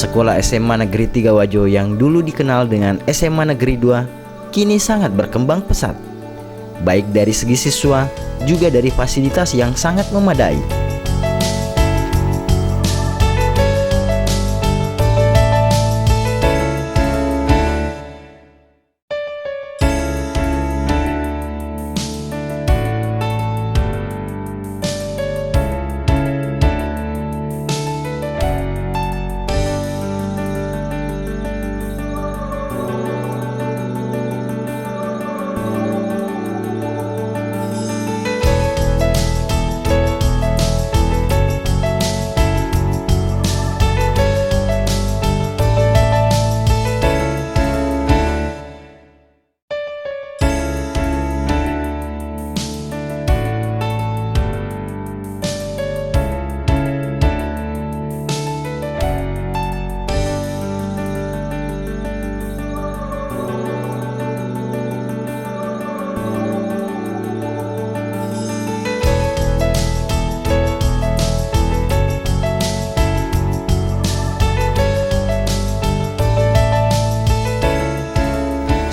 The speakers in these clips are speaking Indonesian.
Sekolah SMA Negeri 3 Wajo yang dulu dikenal dengan SMA Negeri 2 kini sangat berkembang pesat, baik dari segi siswa juga dari fasilitas yang sangat memadai.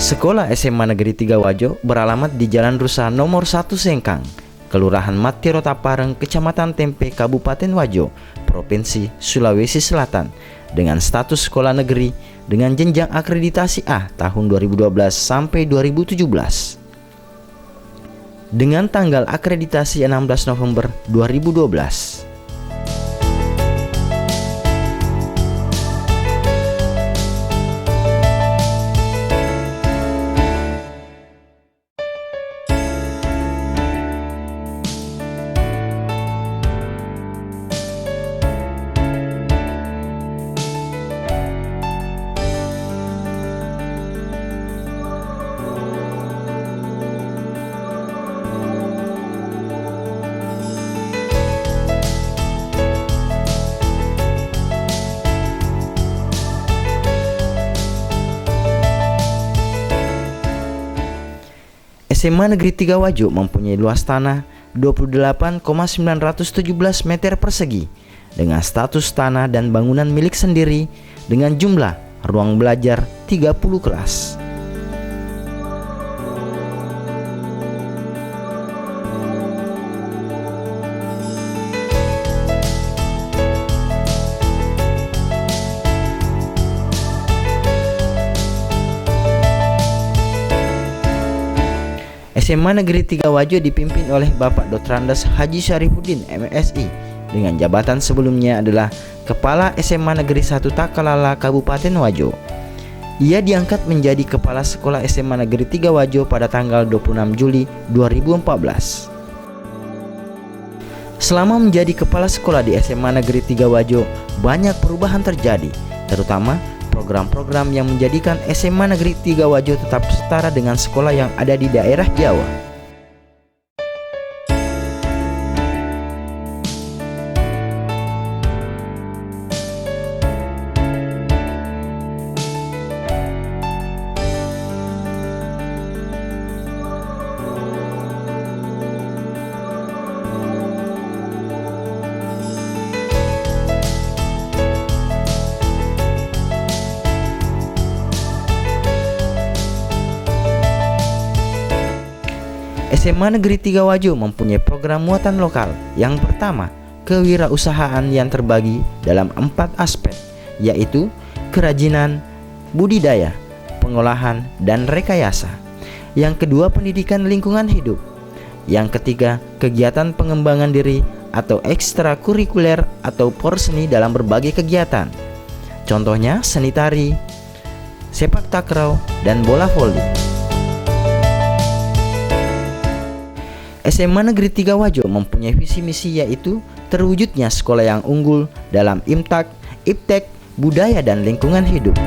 Sekolah SMA Negeri 3 Wajo beralamat di Jalan Rusa nomor 1 Sengkang, Kelurahan Matirota Pareng, Kecamatan Tempe, Kabupaten Wajo, Provinsi Sulawesi Selatan, dengan status sekolah negeri dengan jenjang akreditasi A tahun 2012 sampai 2017. Dengan tanggal akreditasi 16 November 2012. SMA Negeri 3 Wajo mempunyai luas tanah 28,917 meter persegi dengan status tanah dan bangunan milik sendiri dengan jumlah ruang belajar 30 kelas. SMA Negeri 3 Wajo dipimpin oleh Bapak Dr. Andes Haji Syarifuddin MSI dengan jabatan sebelumnya adalah Kepala SMA Negeri 1 Takalala Kabupaten Wajo. Ia diangkat menjadi Kepala Sekolah SMA Negeri 3 Wajo pada tanggal 26 Juli 2014. Selama menjadi Kepala Sekolah di SMA Negeri 3 Wajo, banyak perubahan terjadi, terutama program-program yang menjadikan SMA Negeri 3 Wajo tetap setara dengan sekolah yang ada di daerah Jawa. SMA Negeri 3 Wajo mempunyai program muatan lokal. Yang pertama, kewirausahaan yang terbagi dalam 4 aspek, yaitu kerajinan, budidaya, pengolahan, dan rekayasa. Yang kedua, pendidikan lingkungan hidup. Yang ketiga, kegiatan pengembangan diri atau ekstrakurikuler atau porseni dalam berbagai kegiatan. Contohnya seni tari, sepak takraw, dan bola voli. SMA Negeri 3 Wajo mempunyai visi misi, yaitu terwujudnya sekolah yang unggul dalam IMTAK, IPTEK, budaya dan lingkungan hidup.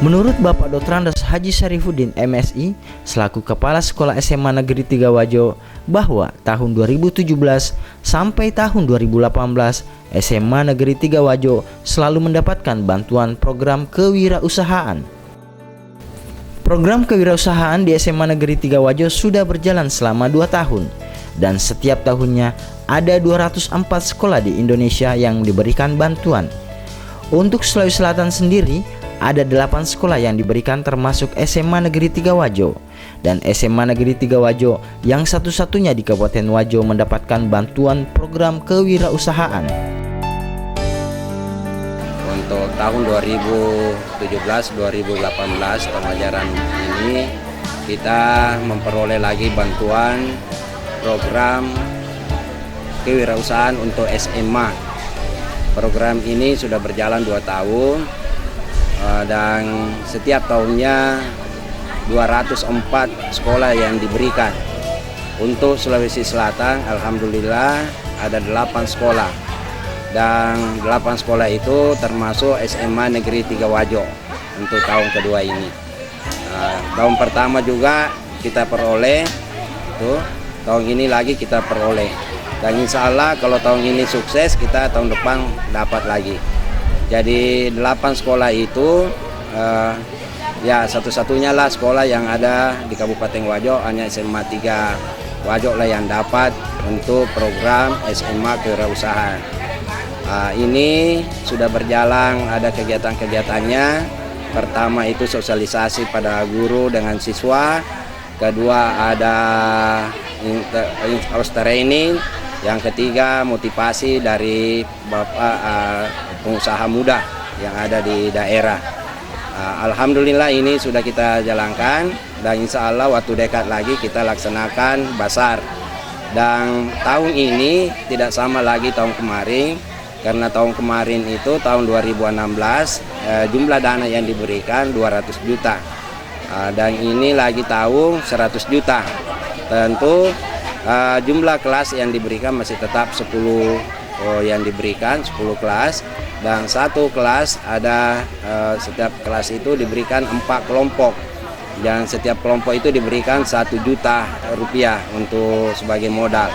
Menurut Bapak Dotrandes Haji Syarifuddin MSI selaku Kepala Sekolah SMA Negeri 3 Wajo bahwa tahun 2017 sampai tahun 2018 SMA Negeri 3 Wajo selalu mendapatkan bantuan program kewirausahaan. Program kewirausahaan di SMA Negeri 3 Wajo sudah berjalan selama 2 tahun dan setiap tahunnya ada 204 sekolah di Indonesia yang diberikan bantuan. Untuk Sulawesi Selatan sendiri ada 8 sekolah yang diberikan termasuk SMA Negeri 3 Wajo dan SMA Negeri 3 Wajo yang satu-satunya di Kabupaten Wajo mendapatkan bantuan program kewirausahaan. Untuk tahun 2017-2018 tahun ajaran ini kita memperoleh lagi bantuan program kewirausahaan untuk SMA. Program ini sudah berjalan 2 tahun dan setiap tahunnya 204 sekolah yang diberikan. Untuk Sulawesi Selatan alhamdulillah ada 8 sekolah dan 8 sekolah itu termasuk SMA Negeri 3 Wajo untuk tahun kedua ini. Tahun pertama juga kita peroleh, tahun ini lagi kita peroleh, dan insya Allah kalau tahun ini sukses kita tahun depan dapat lagi. Jadi 8 sekolah itu ya satu-satunya lah sekolah yang ada di Kabupaten Wajo, hanya SMA 3 Wajo lah yang dapat untuk program SMA kewirausahaan. Ini sudah berjalan, ada kegiatan-kegiatannya. Pertama itu sosialisasi pada guru dengan siswa, kedua ada house training, yang ketiga motivasi dari Bapak pengusaha muda yang ada di daerah. Alhamdulillah ini sudah kita jalankan dan insya Allah waktu dekat lagi kita laksanakan basar. Dan tahun ini tidak sama lagi tahun kemarin, karena tahun kemarin itu tahun 2016 jumlah dana yang diberikan 200 juta dan ini lagi tahun 100 juta. Tentu jumlah kelas yang diberikan masih tetap 10 yang diberikan 10 kelas, dan satu kelas ada setiap kelas itu diberikan 4 kelompok dan setiap kelompok itu diberikan 1 juta rupiah untuk sebagai modal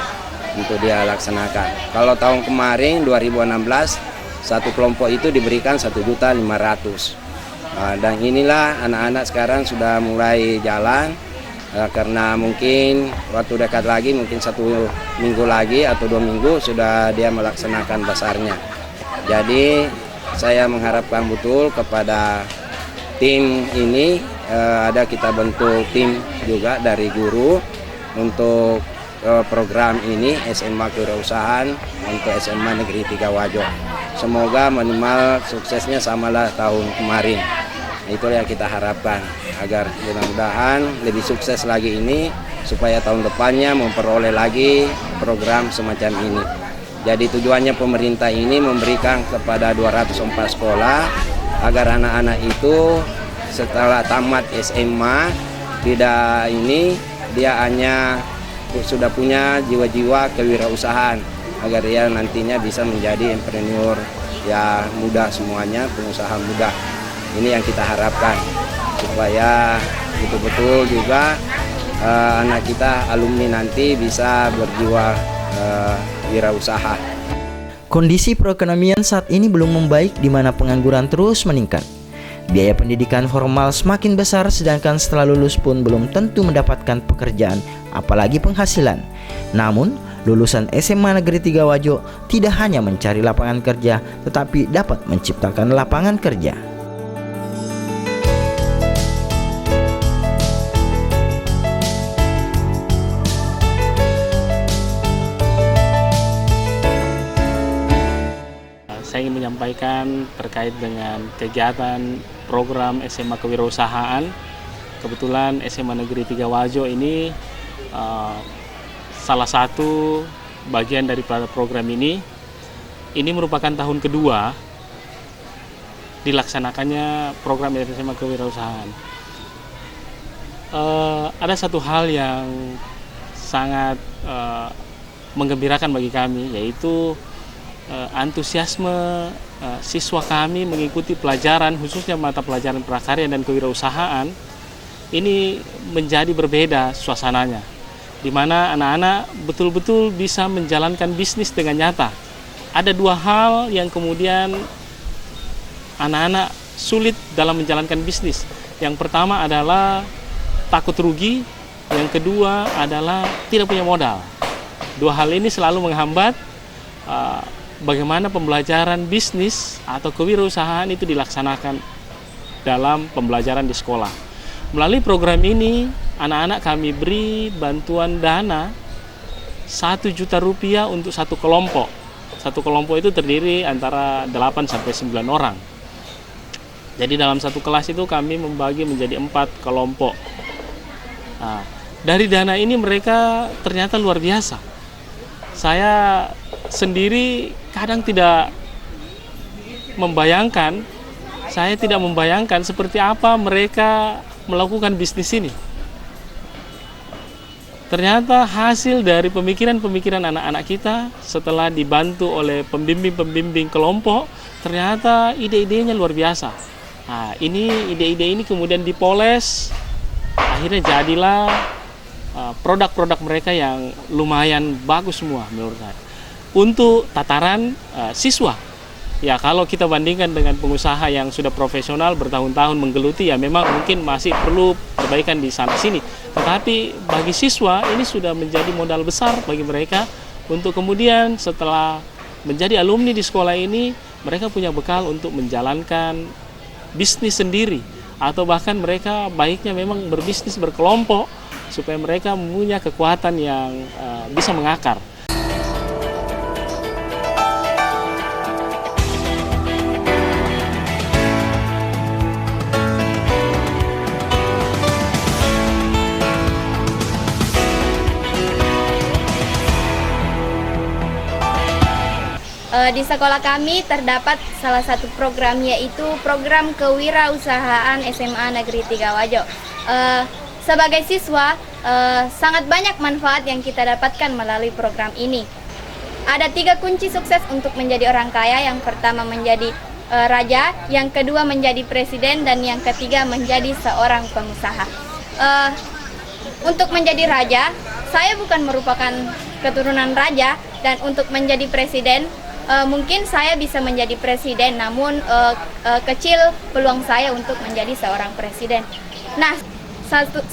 untuk dia laksanakan. Kalau tahun kemarin 2016 satu kelompok itu diberikan 1.500.000. Dan inilah anak-anak sekarang sudah mulai jalan karena mungkin waktu dekat lagi, mungkin 1 minggu lagi atau 2 minggu sudah dia melaksanakan basarnya. Jadi saya mengharapkan betul kepada tim ini, ada kita bentuk tim juga dari guru untuk program ini SMA kewirausasahaan untuk SMA Negeri 3 Wajo. Semoga minimal suksesnya samalah tahun kemarin. Itulah yang kita harapkan, agar mudah-mudahan lebih sukses lagi ini, supaya tahun depannya memperoleh lagi program semacam ini. Jadi tujuannya pemerintah ini memberikan kepada 204 sekolah agar anak-anak itu setelah tamat SMA tidak ini dia hanya sudah punya jiwa-jiwa kewirausahaan, agar dia nantinya bisa menjadi entrepreneur ya muda semuanya, pengusaha muda. Ini yang kita harapkan, supaya betul-betul juga anak kita alumni nanti bisa berjiwa wirausaha. Kondisi perekonomian saat ini belum membaik, di mana pengangguran terus meningkat. Biaya pendidikan formal semakin besar, sedangkan setelah lulus pun belum tentu mendapatkan pekerjaan, apalagi penghasilan. Namun, lulusan SMA Negeri 3 Wajo tidak hanya mencari lapangan kerja, tetapi dapat menciptakan lapangan kerja. Saya ingin menyampaikan terkait dengan kegiatan program SMA kewirausahaan. Kebetulan SMA Negeri 3 Wajo ini salah satu bagian daripada program ini. Ini merupakan tahun kedua dilaksanakannya program SMA kewirausahaan. Ada satu hal yang sangat menggembirakan bagi kami, yaitu antusiasme siswa kami mengikuti pelajaran, khususnya mata pelajaran prakarya dan kewirausahaan, ini menjadi berbeda suasananya, di mana anak-anak betul-betul bisa menjalankan bisnis dengan nyata. Ada dua hal yang kemudian anak-anak sulit dalam menjalankan bisnis. Yang pertama adalah takut rugi, yang kedua adalah tidak punya modal. Dua hal ini selalu menghambat bagaimana pembelajaran bisnis atau kewirausahaan itu dilaksanakan dalam pembelajaran di sekolah. Melalui program ini, anak-anak kami beri bantuan dana 1 juta rupiah untuk satu kelompok. Satu kelompok itu terdiri antara 8 sampai 9 orang. Jadi dalam satu kelas itu kami membagi menjadi 4 kelompok. Nah, dari dana ini mereka ternyata luar biasa. Saya sendiri kadang tidak membayangkan, seperti apa mereka melakukan bisnis ini. Ternyata hasil dari pemikiran-pemikiran anak-anak kita setelah dibantu oleh pembimbing-pembimbing kelompok, ternyata ide-idenya luar biasa. Nah, ide-ide ini kemudian dipoles, akhirnya jadilah produk-produk mereka yang lumayan bagus semua menurut saya. Untuk tataran siswa, ya kalau kita bandingkan dengan pengusaha yang sudah profesional bertahun-tahun menggeluti, ya memang mungkin masih perlu perbaikan di sana-sini. Tetapi bagi siswa ini sudah menjadi modal besar bagi mereka untuk kemudian setelah menjadi alumni di sekolah ini, mereka punya bekal untuk menjalankan bisnis sendiri, atau bahkan mereka baiknya memang berbisnis berkelompok supaya mereka punya kekuatan yang bisa mengakar. Di sekolah kami terdapat salah satu program, yaitu program kewirausahaan SMA Negeri 3 Wajo. Sebagai siswa, sangat banyak manfaat yang kita dapatkan melalui program ini. Ada 3 kunci sukses untuk menjadi orang kaya. Yang pertama menjadi raja, yang kedua menjadi presiden, dan yang ketiga menjadi seorang pengusaha. Untuk menjadi raja, saya bukan merupakan keturunan raja, dan untuk menjadi presiden, mungkin saya bisa menjadi presiden, namun kecil peluang saya untuk menjadi seorang presiden. Nah,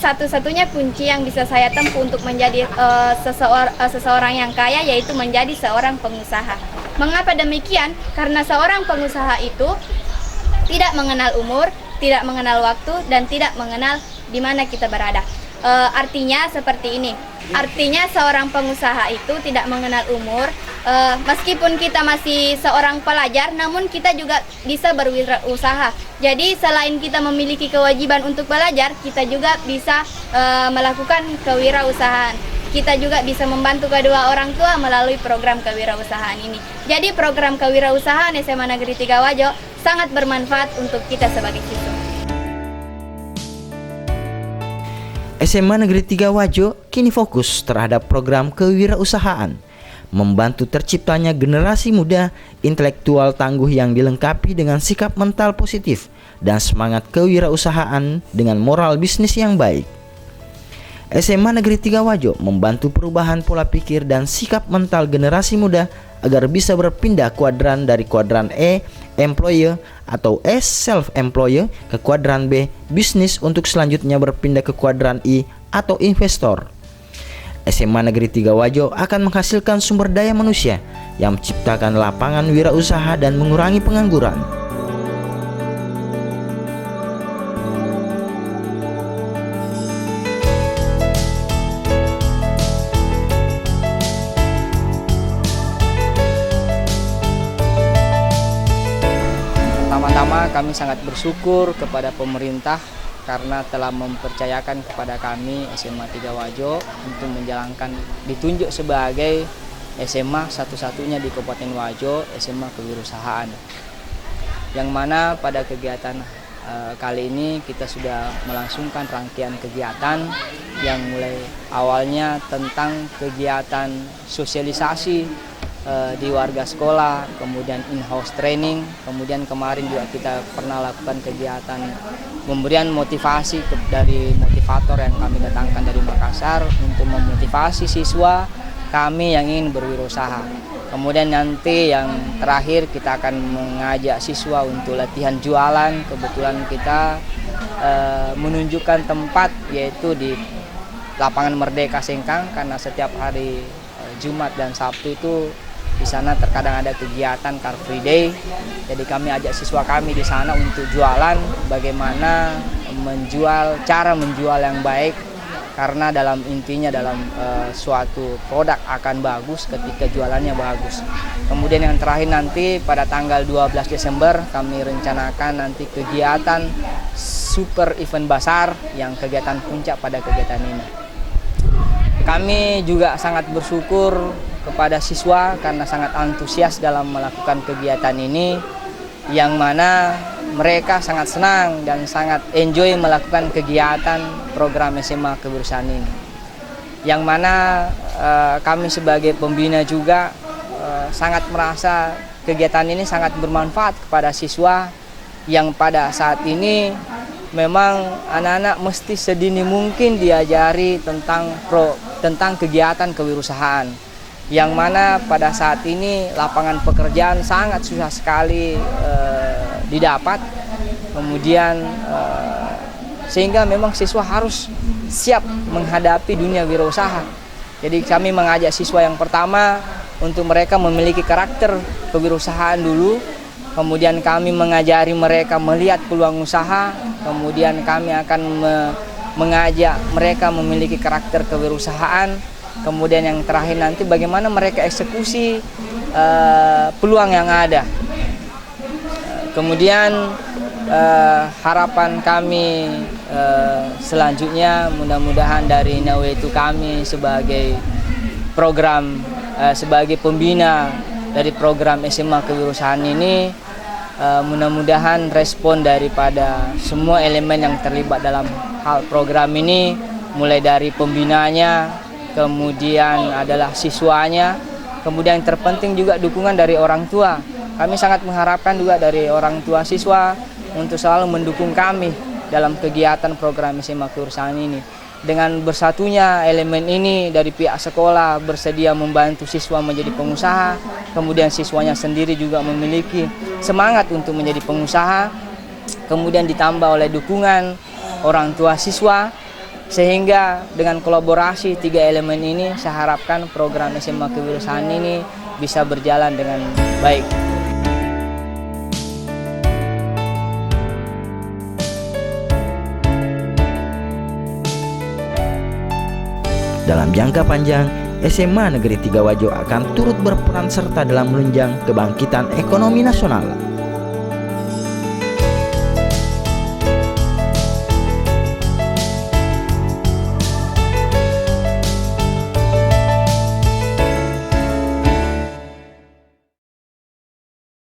satu-satunya kunci yang bisa saya tempuh untuk menjadi seseorang yang kaya, yaitu menjadi seorang pengusaha. Mengapa demikian? Karena seorang pengusaha itu tidak mengenal umur, tidak mengenal waktu, dan tidak mengenal di mana kita berada. Artinya seperti ini. Artinya seorang pengusaha itu tidak mengenal umur. Meskipun kita masih seorang pelajar, namun kita juga bisa berwirausaha. Jadi selain kita memiliki kewajiban untuk belajar, kita juga bisa melakukan kewirausahaan. Kita juga bisa membantu kedua orang tua melalui program kewirausahaan ini. Jadi program kewirausahaan SMA Negeri 3 Wajo sangat bermanfaat untuk kita sebagai siswa. SMA Negeri 3 Wajo kini fokus terhadap program kewirausahaan, membantu terciptanya generasi muda intelektual tangguh yang dilengkapi dengan sikap mental positif dan semangat kewirausahaan dengan moral bisnis yang baik. SMA Negeri 3 Wajo membantu perubahan pola pikir dan sikap mental generasi muda agar bisa berpindah kuadran dari kuadran E, employer atau S, self-employer, ke kuadran B, bisnis, untuk selanjutnya berpindah ke kuadran I atau investor. SMA Negeri 3 Wajo akan menghasilkan sumber daya manusia yang menciptakan lapangan wirausaha dan mengurangi pengangguran. Pertama-tama kami sangat bersyukur kepada pemerintah karena telah mempercayakan kepada kami SMA 3 Wajo untuk menjalankan, ditunjuk sebagai SMA satu-satunya di Kabupaten Wajo, SMA kewirausahaan. Yang mana pada kegiatan kali ini kita sudah melangsungkan rangkaian kegiatan yang mulai awalnya tentang kegiatan sosialisasi di warga sekolah, kemudian in-house training, kemudian kemarin juga kita pernah lakukan kegiatan pemberian motivasi dari motivator yang kami datangkan dari Makassar untuk memotivasi siswa kami yang ingin berwirausaha. Kemudian nanti yang terakhir kita akan mengajak siswa untuk latihan jualan. Kebetulan kita menunjukkan tempat yaitu di Lapangan Merdeka Sengkang, karena setiap hari Jumat dan Sabtu itu di sana terkadang ada kegiatan Car Free Day. Jadi kami ajak siswa kami di sana untuk jualan, bagaimana cara menjual yang baik, karena dalam intinya dalam suatu produk akan bagus ketika jualannya bagus. Kemudian yang terakhir nanti pada tanggal 12 Desember kami rencanakan nanti kegiatan Super Event Basar yang kegiatan puncak pada kegiatan ini. Kami juga sangat bersyukur kepada siswa karena sangat antusias dalam melakukan kegiatan ini, yang mana mereka sangat senang dan sangat enjoy melakukan kegiatan program SMA Kewirausahaan ini. Yang mana kami sebagai pembina juga sangat merasa kegiatan ini sangat bermanfaat kepada siswa yang pada saat ini memang anak-anak mesti sedini mungkin diajari tentang kegiatan kewirausahaan, yang mana pada saat ini lapangan pekerjaan sangat susah sekali didapat. Kemudian sehingga memang siswa harus siap menghadapi dunia wirausaha. Jadi kami mengajak siswa yang pertama untuk mereka memiliki karakter kewirausahaan dulu. Kemudian kami mengajari mereka melihat peluang usaha. Kemudian kami akan mengajak mereka memiliki karakter kewirausahaan. Kemudian yang terakhir nanti bagaimana mereka eksekusi peluang yang ada. Kemudian harapan kami selanjutnya mudah-mudahan dari Nawaitu kami sebagai program sebagai pembina dari program SMA Kewirausahaan ini, mudah-mudahan respon daripada semua elemen yang terlibat dalam hal program ini, mulai dari pembinanya, kemudian adalah siswanya, kemudian yang terpenting juga dukungan dari orang tua. Kami sangat mengharapkan juga dari orang tua siswa untuk selalu mendukung kami dalam kegiatan program SMA Kewirausahaan ini. Dengan bersatunya elemen ini dari pihak sekolah bersedia membantu siswa menjadi pengusaha, kemudian siswanya sendiri juga memiliki semangat untuk menjadi pengusaha, kemudian ditambah oleh dukungan orang tua siswa, sehingga dengan kolaborasi tiga elemen ini saya harapkan program SMA Kewirausahaan ini bisa berjalan dengan baik. Dalam jangka panjang, SMA Negeri 3 Wajo akan turut berperan serta dalam menunjang kebangkitan ekonomi nasional.